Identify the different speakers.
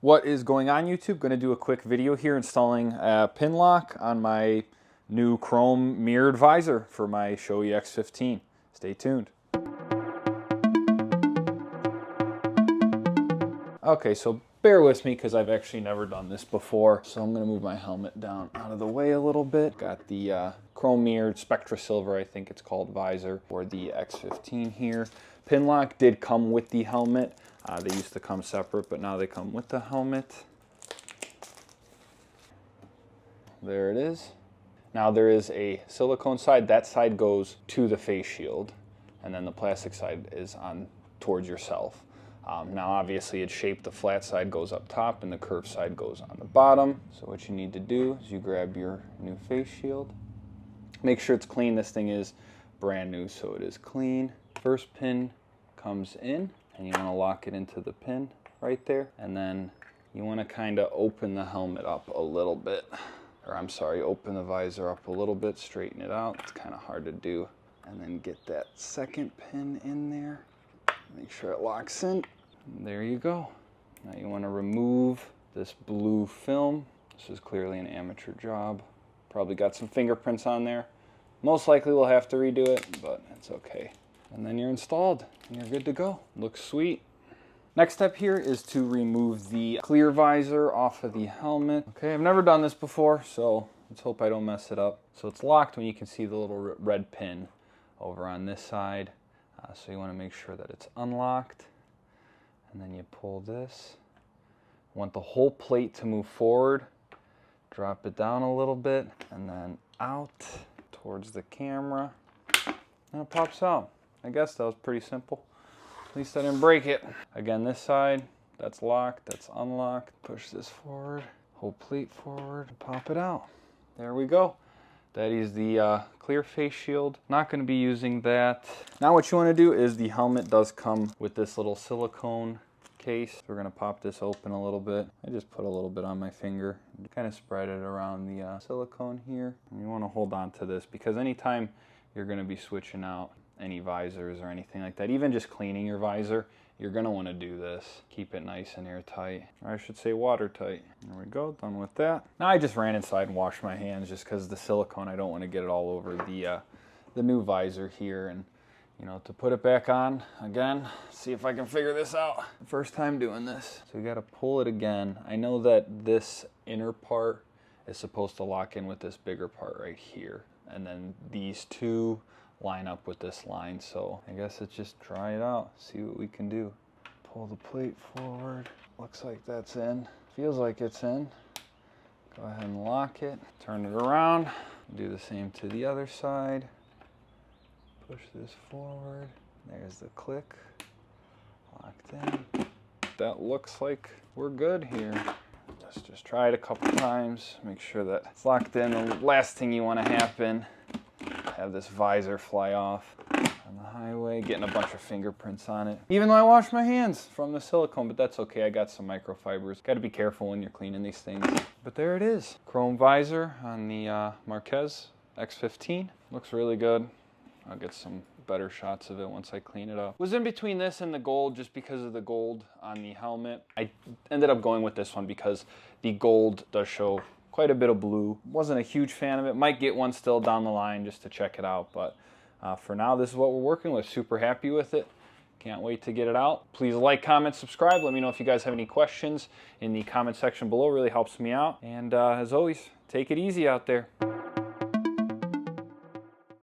Speaker 1: What is going on, YouTube? Going to do a quick video here installing a pin lock on my new chrome mirrored visor for my Shoei X15. Stay tuned. Okay, so bear with me because I've actually never done this before. So I'm going to move my helmet down out of the way a little bit. Got the chrome mirrored Spectra Silver, I think it's called, visor for the X15 here. Pin lock did come with the helmet. They used to come separate, but now they come with the helmet. There it is. Now there is a silicone side. That side goes to the face shield, and then the plastic side is on towards yourself. Now obviously it's shaped, the flat side goes up top and the curved side goes on the bottom. So what you need to do is you grab your new face shield. Make sure it's clean. This thing is brand new, so it is clean. First pin comes in, and you want to lock it into the pin right there. And then you want to kind of open the helmet up a little bit. Or I'm sorry, open the visor up a little bit, straighten it out. It's kind of hard to do. And then get that second pin in there. Make sure it locks in. And there you go. Now you want to remove this blue film. This is clearly an amateur job. Probably got some fingerprints on there. Most likely we'll have to redo it, but it's okay. And then you're installed and you're good to go. Looks sweet. Next step here is to remove the clear visor off of the helmet. Okay, I've never done this before, so let's hope I don't mess it up. So it's locked when you can see the little red pin over on this side. So you want to make sure that it's unlocked. And then you pull this. You want the whole plate to move forward. Drop it down a little bit and then out towards the camera. And it pops out. I guess that was pretty simple. At least I didn't break it. Again, this side, that's locked, that's unlocked. Push this forward, whole plate forward, pop it out. There we go. That is the clear face shield. Not going to be using that. Now what you want to do is the helmet does come with this little silicone case. We're going to pop this open a little bit. I just put a little bit on my finger. Kind of spread it around the silicone here. And you want to hold on to this because anytime you're going to be switching out any visors or anything like that, even just cleaning your visor, you're going to want to do this. Keep it nice and airtight, or I should say watertight. There we go, done with that. Now I just ran inside and washed my hands just because the silicone, I don't want to get it all over the new visor here. And you know, to put it back on again, see if I can figure this out. First time doing this. So you got to pull it again. I know that this inner part is supposed to lock in with this bigger part right here, and then these two line up with this line. So I guess it's just try it out, see what we can do. Pull the plate forward. Looks like that's in. Feels like it's in. Go ahead and lock it. Turn it around. Do the same to the other side. Push this forward. There's the click. Locked in. That looks like we're good here. Just try it a couple times. Make sure that it's locked in. The last thing you want to happen, have this visor fly off on the highway, getting a bunch of fingerprints on it. Even though I washed my hands from the silicone, but that's okay. I got some microfibers. Got to be careful when you're cleaning these things. But there it is. Chrome visor on the Marquez X15. Looks really good. I'll get some better shots of it once I clean it up. Was in between this and the gold just because of the gold on the helmet. I ended up going with this one because the gold does show quite a bit of blue. Wasn't a huge fan of it. Might get one still down the line just to check it out, but for now this is what we're working with. Super happy with it. Can't wait to get it out. Please like, comment, subscribe. Let me know if you guys have any questions in the comment section below. It really helps me out. And as always, take it easy out there.